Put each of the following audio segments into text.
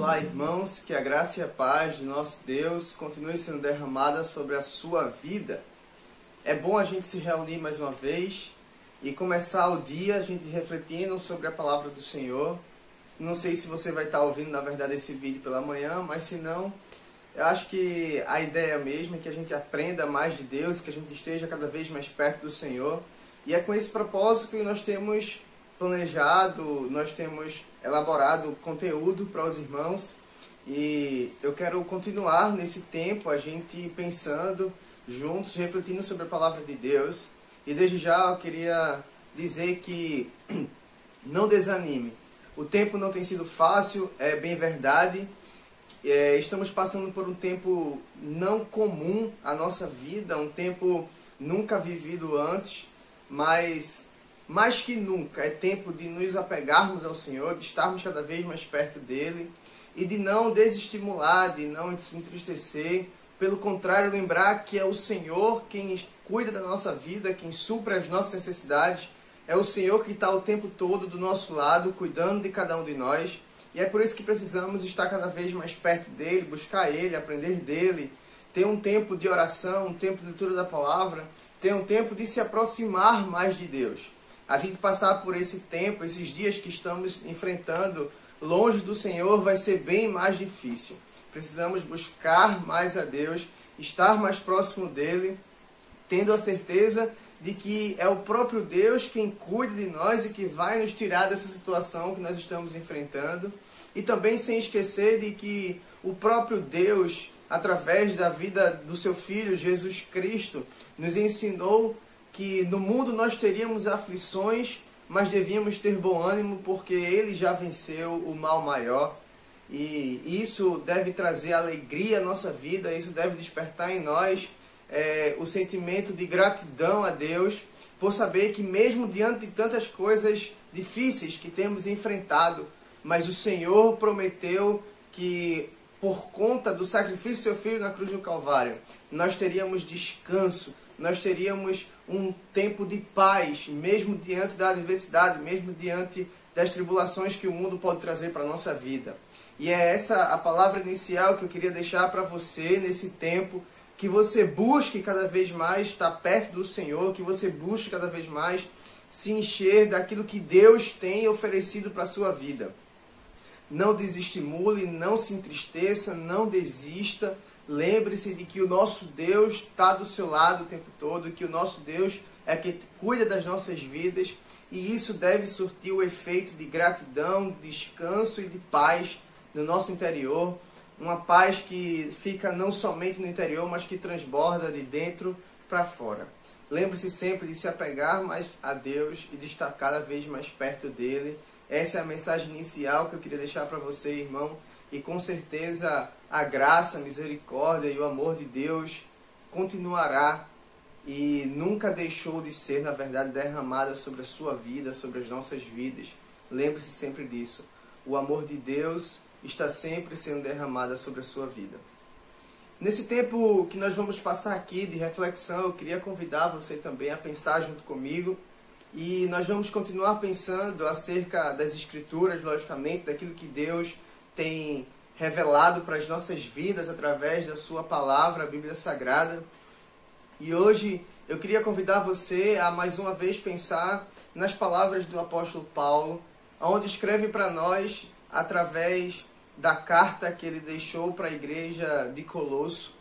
Olá, irmãos, que a graça e a paz de nosso Deus continue sendo derramada sobre a sua vida. É bom a gente se reunir mais uma vez e começar o dia a gente refletindo sobre a palavra do Senhor. Não sei se você vai estar ouvindo, na verdade, esse vídeo pela manhã, mas se não, eu acho que a ideia mesmo é que a gente aprenda mais de Deus, que a gente esteja cada vez mais perto do Senhor. E é com esse propósito que nós temos planejado, nós temos elaborado conteúdo para os irmãos. E eu quero continuar nesse tempo, a gente pensando juntos, refletindo sobre a palavra de Deus. E desde já eu queria dizer que não desanime. O tempo não tem sido fácil, é bem verdade. Estamos passando por um tempo não comum à nossa vida, um tempo nunca vivido antes, mas mais que nunca é tempo de nos apegarmos ao Senhor, de estarmos cada vez mais perto dele e de não desestimular, de não se entristecer. Pelo contrário, lembrar que é o Senhor quem cuida da nossa vida, quem supre as nossas necessidades. É o Senhor que está o tempo todo do nosso lado, cuidando de cada um de nós. E é por isso que precisamos estar cada vez mais perto dele, buscar ele, aprender dele, ter um tempo de oração, um tempo de leitura da palavra, ter um tempo de se aproximar mais de Deus. A gente passar por esse tempo, esses dias que estamos enfrentando longe do Senhor, vai ser bem mais difícil. Precisamos buscar mais a Deus, estar mais próximo dele, tendo a certeza de que é o próprio Deus quem cuida de nós e que vai nos tirar dessa situação que nós estamos enfrentando. E também sem esquecer de que o próprio Deus, através da vida do seu Filho, Jesus Cristo, nos ensinou que no mundo nós teríamos aflições, mas devíamos ter bom ânimo porque Ele já venceu o mal maior. E isso deve trazer alegria à nossa vida, isso deve despertar em nós o sentimento de gratidão a Deus, por saber que mesmo diante de tantas coisas difíceis que temos enfrentado, mas o Senhor prometeu que por conta do sacrifício do seu Filho na cruz do Calvário, nós teríamos descanso, nós teríamos um tempo de paz, mesmo diante da adversidade, mesmo diante das tribulações que o mundo pode trazer para a nossa vida. E é essa a palavra inicial que eu queria deixar para você nesse tempo, que você busque cada vez mais estar perto do Senhor, que você busque cada vez mais se encher daquilo que Deus tem oferecido para a sua vida. Não desestimule, não se entristeça, não desista. Lembre-se de que o nosso Deus está do seu lado o tempo todo, que o nosso Deus é quem cuida das nossas vidas, e isso deve surtir o efeito de gratidão, descanso e de paz no nosso interior. Uma paz que fica não somente no interior, mas que transborda de dentro para fora. Lembre-se sempre de se apegar mais a Deus e de estar cada vez mais perto dele. Essa é a mensagem inicial que eu queria deixar para você, irmão. E com certeza a graça, a misericórdia e o amor de Deus continuará e nunca deixou de ser, na verdade, derramada sobre a sua vida, sobre as nossas vidas. Lembre-se sempre disso. O amor de Deus está sempre sendo derramado sobre a sua vida. Nesse tempo que nós vamos passar aqui de reflexão, eu queria convidar você também a pensar junto comigo. E nós vamos continuar pensando acerca das Escrituras, logicamente, daquilo que Deus tem revelado para as nossas vidas através da sua palavra, a Bíblia Sagrada. E hoje eu queria convidar você a mais uma vez pensar nas palavras do apóstolo Paulo, onde escreve para nós através da carta que ele deixou para a igreja de Colosso.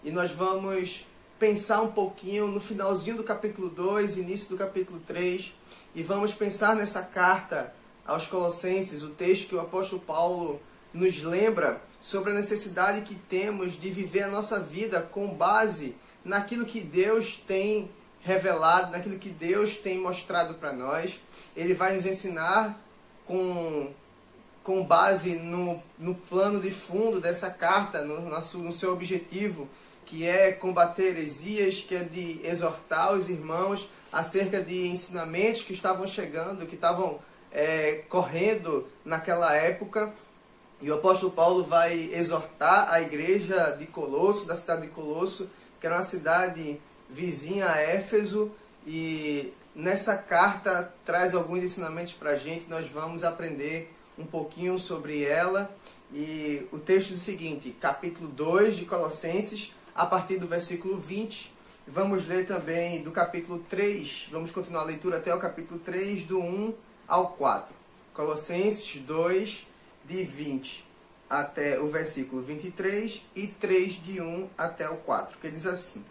E nós vamos pensar um pouquinho no finalzinho do capítulo 2, início do capítulo 3, e vamos pensar nessa carta aos Colossenses, o texto que o apóstolo Paulo nos lembra sobre a necessidade que temos de viver a nossa vida com base naquilo que Deus tem revelado, naquilo que Deus tem mostrado para nós. Ele vai nos ensinar com base no plano de fundo dessa carta, no seu objetivo, que é combater heresias, que é de exortar os irmãos acerca de ensinamentos que estavam chegando, que estavam correndo naquela época. E o apóstolo Paulo vai exortar a igreja de Colosso, da cidade de Colosso, que era uma cidade vizinha a Éfeso, e nessa carta traz alguns ensinamentos para a gente. Nós vamos aprender um pouquinho sobre ela. E o texto diz o seguinte, capítulo 2 de Colossenses, a partir do versículo 20. Vamos ler também do capítulo 3, vamos continuar a leitura até o capítulo 3, do 1 ao 4. Colossenses 2, de 20 até o versículo 23 e 3, de 1 até o 4, que diz assim: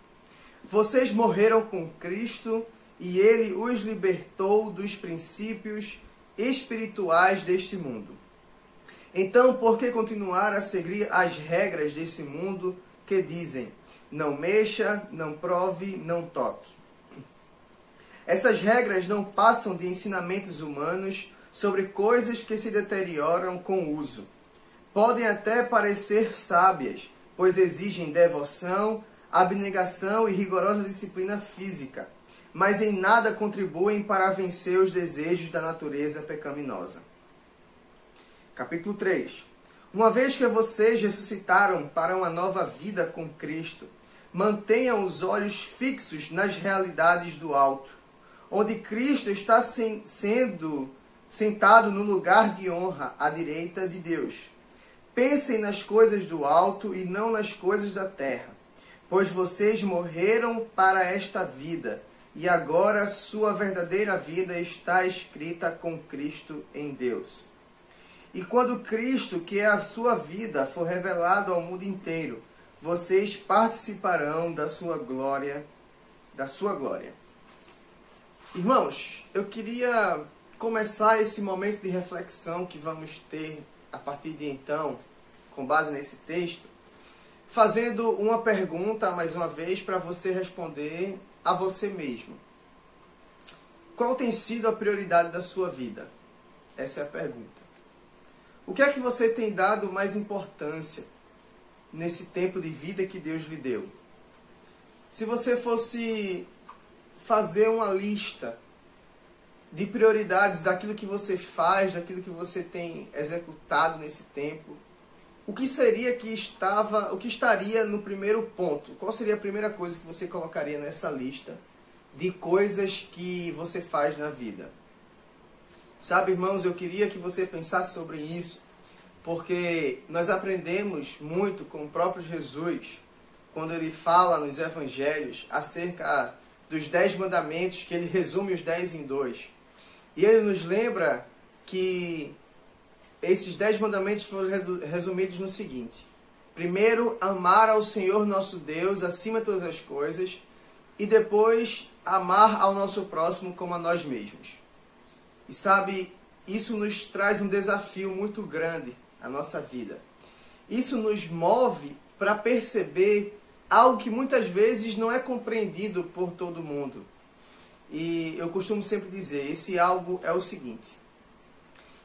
Vocês morreram com Cristo e Ele os libertou dos princípios espirituais deste mundo. Então, por que continuar a seguir as regras desse mundo que dizem: não mexa, não prove, não toque? Essas regras não passam de ensinamentos humanos sobre coisas que se deterioram com o uso. Podem até parecer sábias, pois exigem devoção, abnegação e rigorosa disciplina física, mas em nada contribuem para vencer os desejos da natureza pecaminosa. Capítulo 3. Uma vez que vocês ressuscitaram para uma nova vida com Cristo, mantenham os olhos fixos nas realidades do alto, onde Cristo está sendo sentado no lugar de honra à direita de Deus. Pensem nas coisas do alto e não nas coisas da terra, pois vocês morreram para esta vida, e agora sua verdadeira vida está escrita com Cristo em Deus. E quando Cristo, que é a sua vida, for revelado ao mundo inteiro, vocês participarão da sua glória, Irmãos, eu queria começar esse momento de reflexão que vamos ter a partir de então, com base nesse texto, fazendo uma pergunta, mais uma vez, para você responder a você mesmo. Qual tem sido a prioridade da sua vida? Essa é a pergunta. O que é que você tem dado mais importância nesse tempo de vida que Deus lhe deu? Se você fosse fazer uma lista de prioridades daquilo que você faz, daquilo que você tem executado nesse tempo, o que estaria no primeiro ponto? Qual seria a primeira coisa que você colocaria nessa lista de coisas que você faz na vida? Sabe, irmãos, eu queria que você pensasse sobre isso, porque nós aprendemos muito com o próprio Jesus, quando ele fala nos evangelhos acerca dos 10 mandamentos, que ele resume os 10 em 2. E ele nos lembra que esses 10 mandamentos foram resumidos no seguinte: primeiro, amar ao Senhor nosso Deus acima de todas as coisas, e depois, amar ao nosso próximo como a nós mesmos. E sabe, isso nos traz um desafio muito grande à nossa vida. Isso nos move para perceber algo que muitas vezes não é compreendido por todo mundo. E eu costumo sempre dizer, esse algo é o seguinte: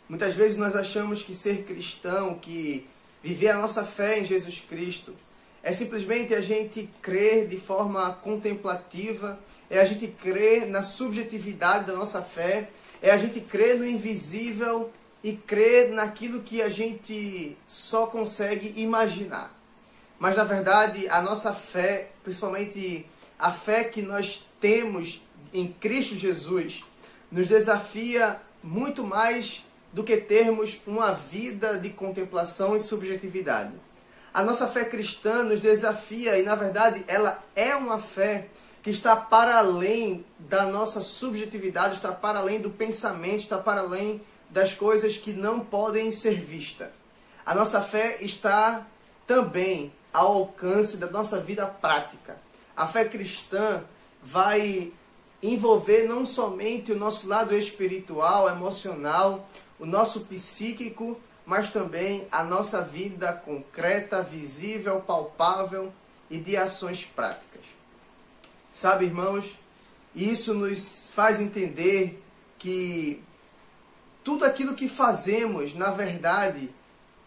muitas vezes nós achamos que ser cristão, que viver a nossa fé em Jesus Cristo, é simplesmente a gente crer de forma contemplativa, é a gente crer na subjetividade da nossa fé, é a gente crer no invisível e crer naquilo que a gente só consegue imaginar. Mas, na verdade, a nossa fé, principalmente a fé que nós temos em Cristo Jesus, nos desafia muito mais do que termos uma vida de contemplação e subjetividade. A nossa fé cristã nos desafia e, na verdade, ela é uma fé que está para além da nossa subjetividade, está para além do pensamento, está para além das coisas que não podem ser vistas. A nossa fé está também ao alcance da nossa vida prática. A fé cristã vai envolver não somente o nosso lado espiritual, emocional, o nosso psíquico, mas também a nossa vida concreta, visível, palpável e de ações práticas. Sabe, irmãos, isso nos faz entender que tudo aquilo que fazemos, na verdade,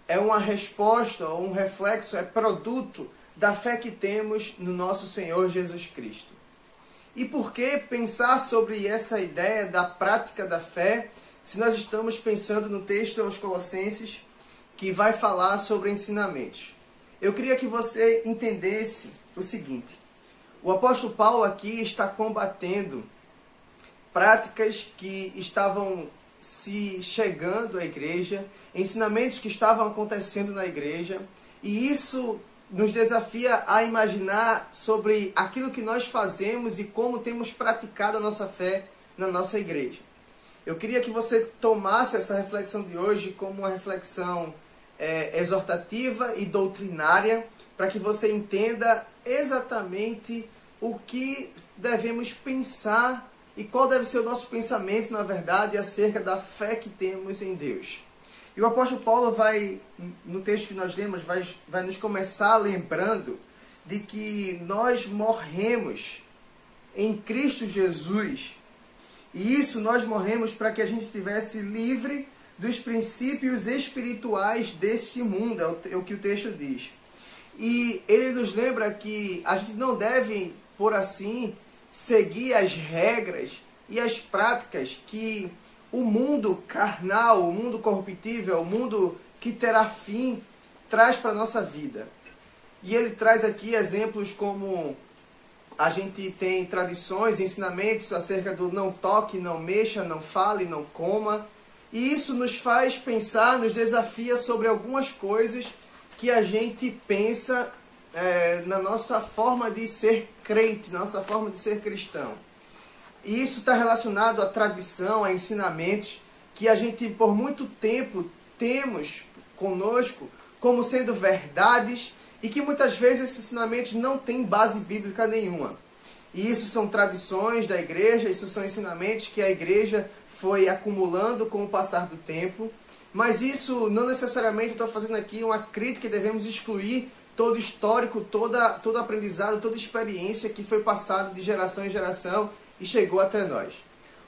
é uma resposta ou um reflexo, é produto da fé que temos no nosso Senhor Jesus Cristo. E por que pensar sobre essa ideia da prática da fé, se nós estamos pensando no texto aos Colossenses, que vai falar sobre ensinamentos? Eu queria que você entendesse o seguinte: o apóstolo Paulo aqui está combatendo práticas que estavam se chegando à igreja, ensinamentos que estavam acontecendo na igreja, e isso nos desafia a imaginar sobre aquilo que nós fazemos e como temos praticado a nossa fé na nossa igreja. Eu queria que você tomasse essa reflexão de hoje como uma reflexão exortativa e doutrinária, para que você entenda exatamente o que devemos pensar e qual deve ser o nosso pensamento, na verdade, acerca da fé que temos em Deus. E o apóstolo Paulo vai, no texto que nós lemos, vai nos começar lembrando de que nós morremos em Cristo Jesus. E isso nós morremos para que a gente estivesse livre dos princípios espirituais deste mundo, é o que o texto diz. E ele nos lembra que a gente não deve, por assim, seguir as regras e as práticas que o mundo carnal, o mundo corruptível, o mundo que terá fim, traz para a nossa vida. E ele traz aqui exemplos como a gente tem tradições, ensinamentos acerca do não toque, não mexa, não fale, não coma. E isso nos faz pensar, nos desafia sobre algumas coisas que a gente pensa na nossa forma de ser crente, na nossa forma de ser cristão. E isso está relacionado à tradição, a ensinamentos que a gente por muito tempo temos conosco como sendo verdades e que muitas vezes esses ensinamentos não têm base bíblica nenhuma. E isso são tradições da igreja, isso são ensinamentos que a igreja foi acumulando com o passar do tempo. Mas isso não necessariamente estou fazendo aqui uma crítica, devemos excluir todo o histórico, todo aprendizado, toda experiência que foi passado de geração em geração e chegou até nós.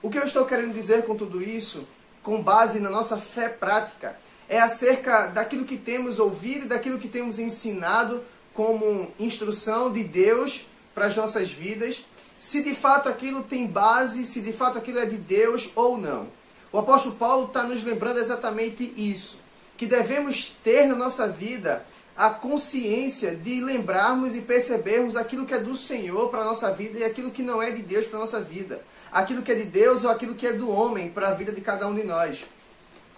O que eu estou querendo dizer com tudo isso, com base na nossa fé prática, é acerca daquilo que temos ouvido e daquilo que temos ensinado como instrução de Deus para as nossas vidas, se de fato aquilo tem base, se de fato aquilo é de Deus ou não. O apóstolo Paulo está nos lembrando exatamente isso, que devemos ter na nossa vida a consciência de lembrarmos e percebermos aquilo que é do Senhor para a nossa vida e aquilo que não é de Deus para a nossa vida. Aquilo que é de Deus ou aquilo que é do homem para a vida de cada um de nós.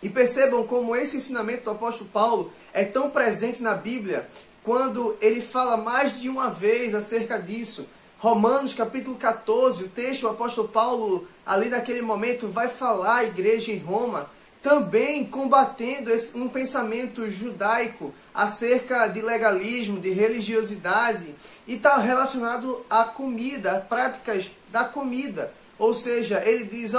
E percebam como esse ensinamento do apóstolo Paulo é tão presente na Bíblia, quando ele fala mais de uma vez acerca disso. Romanos capítulo 14, o texto, o apóstolo Paulo, ali naquele momento, vai falar à igreja em Roma, também combatendo um pensamento judaico acerca de legalismo, de religiosidade, e está relacionado à comida, a práticas da comida. Ou seja, ele diz,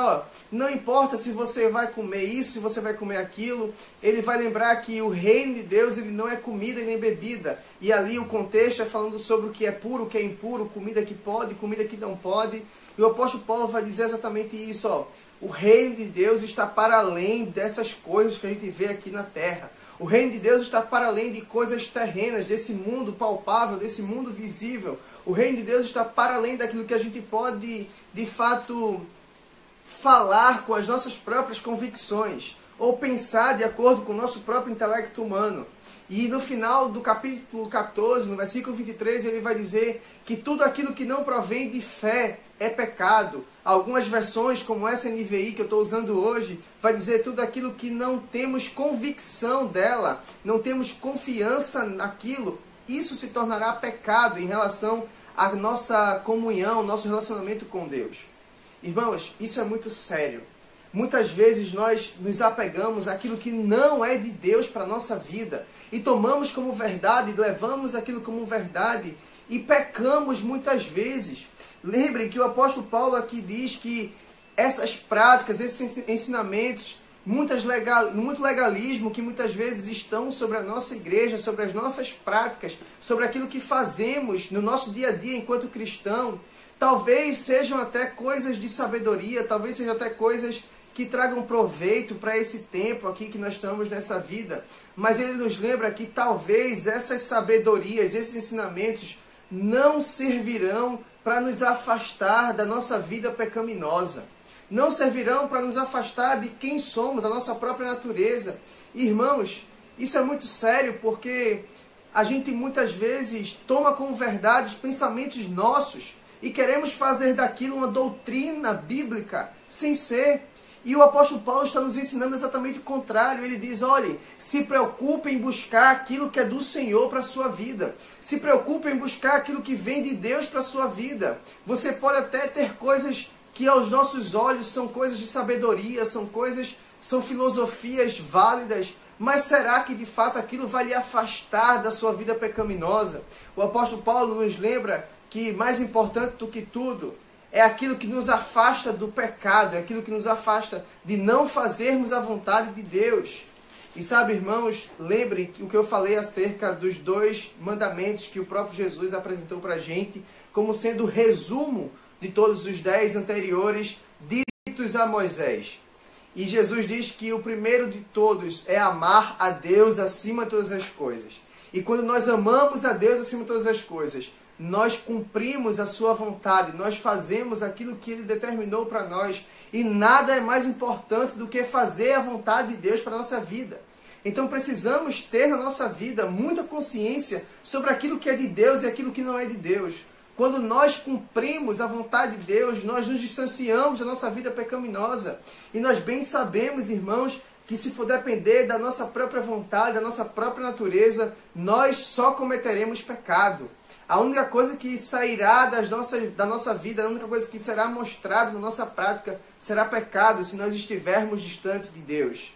não importa se você vai comer isso, se você vai comer aquilo, ele vai lembrar que o reino de Deus ele não é comida e nem bebida. E ali o contexto é falando sobre o que é puro, o que é impuro, comida que pode, comida que não pode. E o apóstolo Paulo vai dizer exatamente isso, o reino de Deus está para além dessas coisas que a gente vê aqui na terra. O reino de Deus está para além de coisas terrenas, desse mundo palpável, desse mundo visível. O reino de Deus está para além daquilo que a gente pode, de fato, falar com as nossas próprias convicções, ou pensar de acordo com o nosso próprio intelecto humano. E no final do capítulo 14, no versículo 23, ele vai dizer que tudo aquilo que não provém de fé é pecado. Algumas versões, como essa NVI que eu estou usando hoje, vai dizer tudo aquilo que não temos convicção dela, não temos confiança naquilo, isso se tornará pecado em relação à nossa comunhão, nosso relacionamento com Deus. Irmãos, isso é muito sério. Muitas vezes nós nos apegamos àquilo que não é de Deus para a nossa vida e tomamos como verdade, levamos aquilo como verdade e pecamos muitas vezes. Lembrem que o apóstolo Paulo aqui diz que essas práticas, esses ensinamentos, muito legalismo que muitas vezes estão sobre a nossa igreja, sobre as nossas práticas, sobre aquilo que fazemos no nosso dia a dia enquanto cristão, talvez sejam até coisas de sabedoria, talvez sejam até coisas que tragam proveito para esse tempo aqui que nós estamos nessa vida. Mas ele nos lembra que talvez essas sabedorias, esses ensinamentos não servirão para nos afastar da nossa vida pecaminosa. Não servirão para nos afastar de quem somos, a nossa própria natureza. Irmãos, isso é muito sério porque a gente muitas vezes toma como verdade os pensamentos nossos e queremos fazer daquilo uma doutrina bíblica sem ser. E o apóstolo Paulo está nos ensinando exatamente o contrário. Ele diz, olhe, se preocupe em buscar aquilo que é do Senhor para a sua vida. Se preocupe em buscar aquilo que vem de Deus para a sua vida. Você pode até ter coisas que aos nossos olhos são coisas de sabedoria, são filosofias válidas, mas será que de fato aquilo vai lhe afastar da sua vida pecaminosa? O apóstolo Paulo nos lembra que mais importante do que tudo é aquilo que nos afasta do pecado, é aquilo que nos afasta de não fazermos a vontade de Deus. E sabe, irmãos, lembrem o que eu falei acerca dos 2 mandamentos que o próprio Jesus apresentou para a gente, como sendo o resumo de todos os 10 anteriores ditos a Moisés. E Jesus diz que o primeiro de todos é amar a Deus acima de todas as coisas. E quando nós amamos a Deus acima de todas as coisas, nós cumprimos a sua vontade, nós fazemos aquilo que Ele determinou para nós. E nada é mais importante do que fazer a vontade de Deus para a nossa vida. Então precisamos ter na nossa vida muita consciência sobre aquilo que é de Deus e aquilo que não é de Deus. Quando nós cumprimos a vontade de Deus, nós nos distanciamos da nossa vida pecaminosa. E nós bem sabemos, irmãos, que se for depender da nossa própria vontade, da nossa própria natureza, nós só cometeremos pecado. A única coisa que sairá da nossa vida, a única coisa que será mostrada na nossa prática, será pecado se nós estivermos distante de Deus.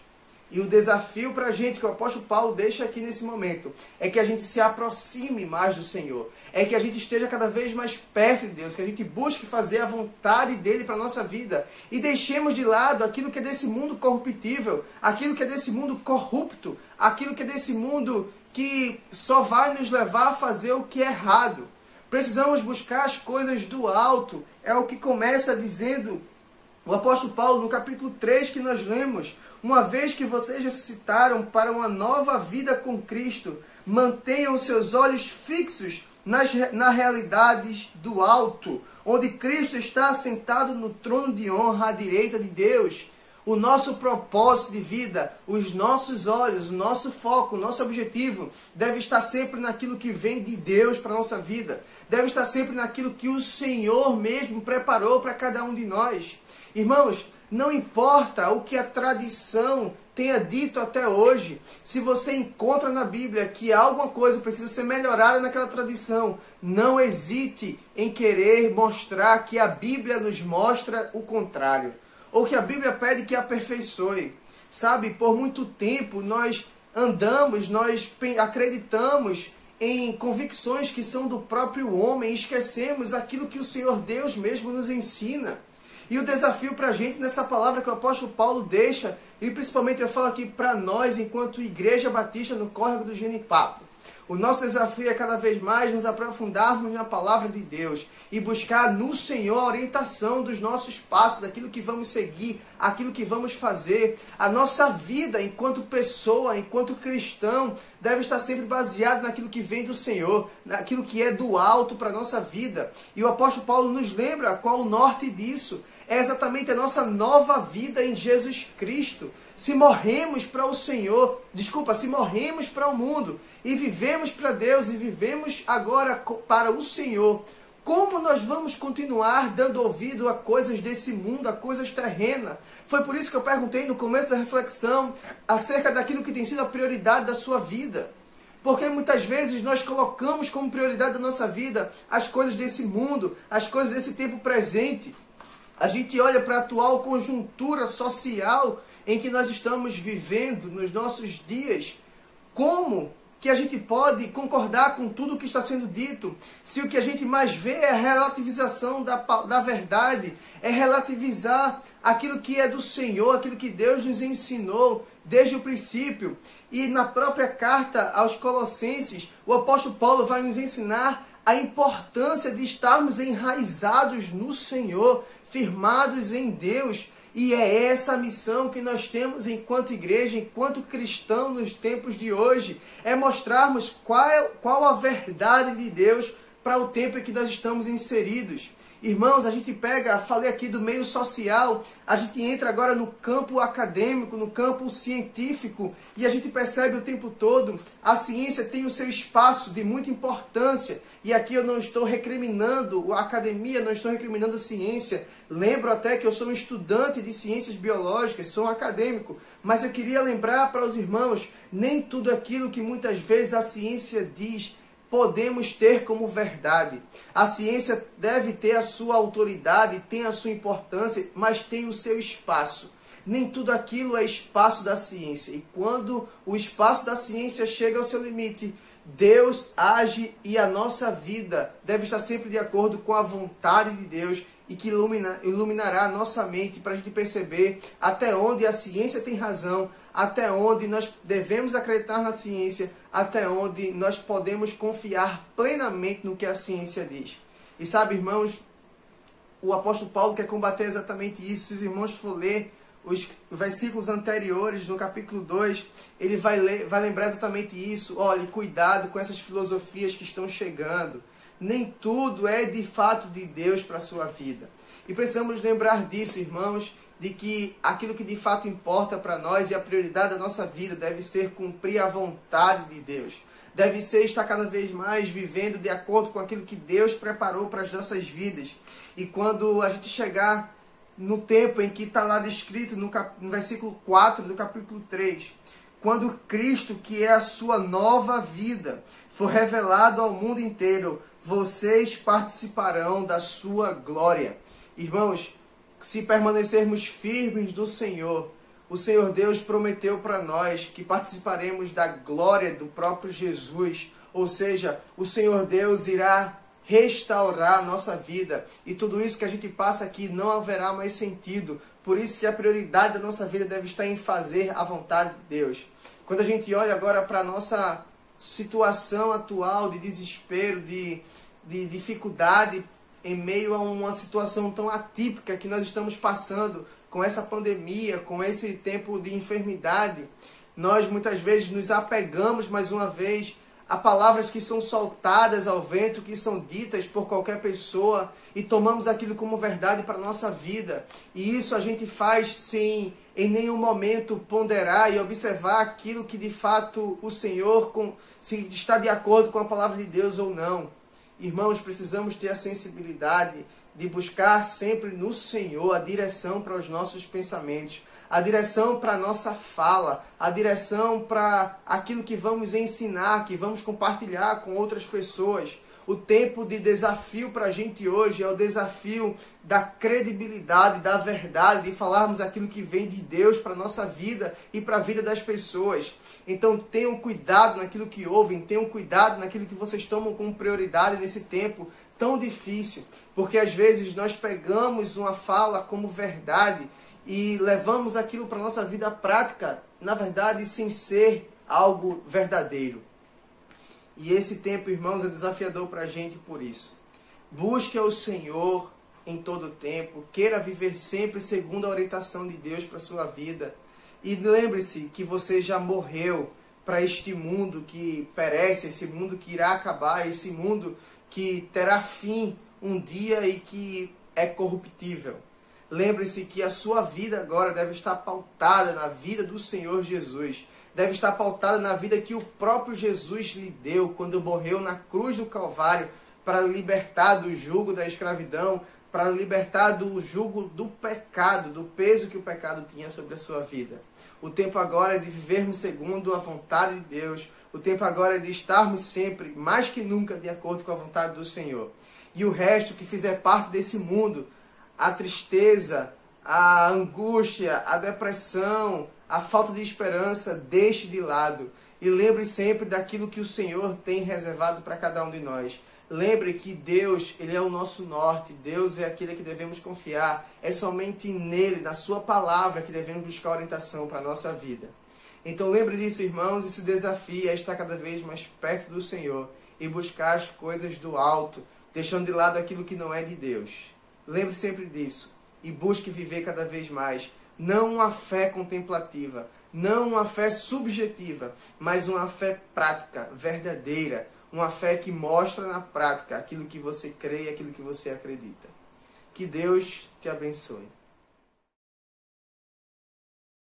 E o desafio para a gente, que o apóstolo Paulo deixa aqui nesse momento, é que a gente se aproxime mais do Senhor. É que a gente esteja cada vez mais perto de Deus, que a gente busque fazer a vontade dEle para a nossa vida. E deixemos de lado aquilo que é desse mundo corruptível, aquilo que é desse mundo corrupto, aquilo que é desse mundo que só vai nos levar a fazer o que é errado. Precisamos buscar as coisas do alto. É o que começa dizendo o apóstolo Paulo no capítulo 3 que nós lemos. Uma vez que vocês ressuscitaram para uma nova vida com Cristo, mantenham seus olhos fixos na realidades do alto, onde Cristo está assentado no trono de honra à direita de Deus. O nosso propósito de vida, os nossos olhos, o nosso foco, o nosso objetivo deve estar sempre naquilo que vem de Deus para a nossa vida. Deve estar sempre naquilo que o Senhor mesmo preparou para cada um de nós. Irmãos, não importa o que a tradição tenha dito até hoje, se você encontra na Bíblia que alguma coisa precisa ser melhorada naquela tradição, não hesite em querer mostrar que a Bíblia nos mostra o contrário. Ou que a Bíblia pede que aperfeiçoe. Sabe, por muito tempo nós acreditamos em convicções que são do próprio homem e esquecemos aquilo que o Senhor Deus mesmo nos ensina. E o desafio para a gente nessa palavra que o apóstolo Paulo deixa, e principalmente eu falo aqui para nós enquanto Igreja Batista no Córrego do Genipapo. O nosso desafio é cada vez mais nos aprofundarmos na palavra de Deus e buscar no Senhor a orientação dos nossos passos, aquilo que vamos seguir, aquilo que vamos fazer. A nossa vida enquanto pessoa, enquanto cristão, deve estar sempre baseada naquilo que vem do Senhor, naquilo que é do alto para a nossa vida. E o apóstolo Paulo nos lembra qual o norte disso. É exatamente a nossa nova vida em Jesus Cristo. Se morremos para o Senhor, se morremos para o mundo e vivemos para Deus e vivemos agora para o Senhor, como nós vamos continuar dando ouvido a coisas desse mundo, a coisas terrenas? Foi por isso que eu perguntei no começo da reflexão acerca daquilo que tem sido a prioridade da sua vida. Porque muitas vezes nós colocamos como prioridade da nossa vida as coisas desse mundo, as coisas desse tempo presente. A gente olha para a atual conjuntura social em que nós estamos vivendo nos nossos dias. Como que a gente pode concordar com tudo o que está sendo dito, se o que a gente mais vê é a relativização da verdade, é relativizar aquilo que é do Senhor, aquilo que Deus nos ensinou desde o princípio. E na própria carta aos Colossenses, o apóstolo Paulo vai nos ensinar a importância de estarmos enraizados no Senhor, firmados em Deus. E é essa a missão que nós temos enquanto igreja, enquanto cristão nos tempos de hoje. É mostrarmos qual a verdade de Deus para o tempo em que nós estamos inseridos. Irmãos, a gente pega, falei aqui do meio social, a gente entra agora no campo acadêmico, no campo científico, e a gente percebe o tempo todo, a ciência tem o seu espaço de muita importância, e aqui eu não estou recriminando a academia, não estou recriminando a ciência, lembro até que eu sou um estudante de ciências biológicas, sou um acadêmico, mas eu queria lembrar para os irmãos, nem tudo aquilo que muitas vezes a ciência diz, podemos ter como verdade. A ciência deve ter a sua autoridade, tem a sua importância, mas tem o seu espaço. Nem tudo aquilo é espaço da ciência. E quando o espaço da ciência chega ao seu limite, Deus age e a nossa vida deve estar sempre de acordo com a vontade de Deus e que iluminará a nossa mente para a gente perceber até onde a ciência tem razão, até onde nós devemos acreditar na ciência, até onde nós podemos confiar plenamente no que a ciência diz. E sabe, irmãos, o apóstolo Paulo quer combater exatamente isso. Se os irmãos for ler os versículos anteriores, no capítulo 2, ele vai lembrar exatamente isso. Olhe, cuidado com essas filosofias que estão chegando. Nem tudo é de fato de Deus para a sua vida. E precisamos lembrar disso, irmãos, de que aquilo que de fato importa para nós e a prioridade da nossa vida deve ser cumprir a vontade de Deus. Deve ser estar cada vez mais vivendo de acordo com aquilo que Deus preparou para as nossas vidas. E quando a gente chegar no tempo em que está lá descrito no versículo 4 do capítulo 3, quando Cristo, que é a sua nova vida, for revelado ao mundo inteiro, vocês participarão da sua glória. Irmãos, se permanecermos firmes do Senhor, o Senhor Deus prometeu para nós que participaremos da glória do próprio Jesus. Ou seja, o Senhor Deus irá restaurar a nossa vida. E tudo isso que a gente passa aqui não haverá mais sentido. Por isso que a prioridade da nossa vida deve estar em fazer a vontade de Deus. Quando a gente olha agora para a nossa situação atual de desespero, de dificuldade, em meio a uma situação tão atípica que nós estamos passando com essa pandemia, com esse tempo de enfermidade, nós muitas vezes nos apegamos mais uma vez a palavras que são soltadas ao vento, que são ditas por qualquer pessoa e tomamos aquilo como verdade para a nossa vida. E isso a gente faz sem em nenhum momento ponderar e observar aquilo que de fato o Senhor, se está de acordo com a palavra de Deus ou não. Irmãos, precisamos ter a sensibilidade de buscar sempre no Senhor a direção para os nossos pensamentos, a direção para a nossa fala, a direção para aquilo que vamos ensinar, que vamos compartilhar com outras pessoas. O tempo de desafio para a gente hoje é o desafio da credibilidade, da verdade, de falarmos aquilo que vem de Deus para a nossa vida e para a vida das pessoas. Então tenham cuidado naquilo que ouvem, tenham cuidado naquilo que vocês tomam como prioridade nesse tempo tão difícil. Porque às vezes nós pegamos uma fala como verdade e levamos aquilo para a nossa vida prática, na verdade, sem ser algo verdadeiro. E esse tempo, irmãos, é desafiador para a gente por isso. Busque ao Senhor em todo o tempo, queira viver sempre segundo a orientação de Deus para a sua vida. E lembre-se que você já morreu para este mundo que perece, esse mundo que irá acabar, esse mundo que terá fim um dia e que é corruptível. Lembre-se que a sua vida agora deve estar pautada na vida do Senhor Jesus. Deve estar pautada na vida que o próprio Jesus lhe deu quando morreu na cruz do Calvário para libertar do jugo da escravidão, para libertar do jugo do pecado, do peso que o pecado tinha sobre a sua vida. O tempo agora é de vivermos segundo a vontade de Deus. O tempo agora é de estarmos sempre, mais que nunca, de acordo com a vontade do Senhor. E o resto que fizer parte desse mundo, a tristeza, a angústia, a depressão, a falta de esperança, deixe de lado. E lembre sempre daquilo que o Senhor tem reservado para cada um de nós. Lembre que Deus, Ele é o nosso norte. Deus é aquele que devemos confiar. É somente nele, na sua palavra, que devemos buscar orientação para a nossa vida. Então lembre disso, irmãos, e se desafie a estar cada vez mais perto do Senhor e buscar as coisas do alto, deixando de lado aquilo que não é de Deus. Lembre sempre disso e busque viver cada vez mais, não uma fé contemplativa, não uma fé subjetiva, mas uma fé prática, verdadeira, uma fé que mostra na prática aquilo que você crê e aquilo que você acredita. Que Deus te abençoe.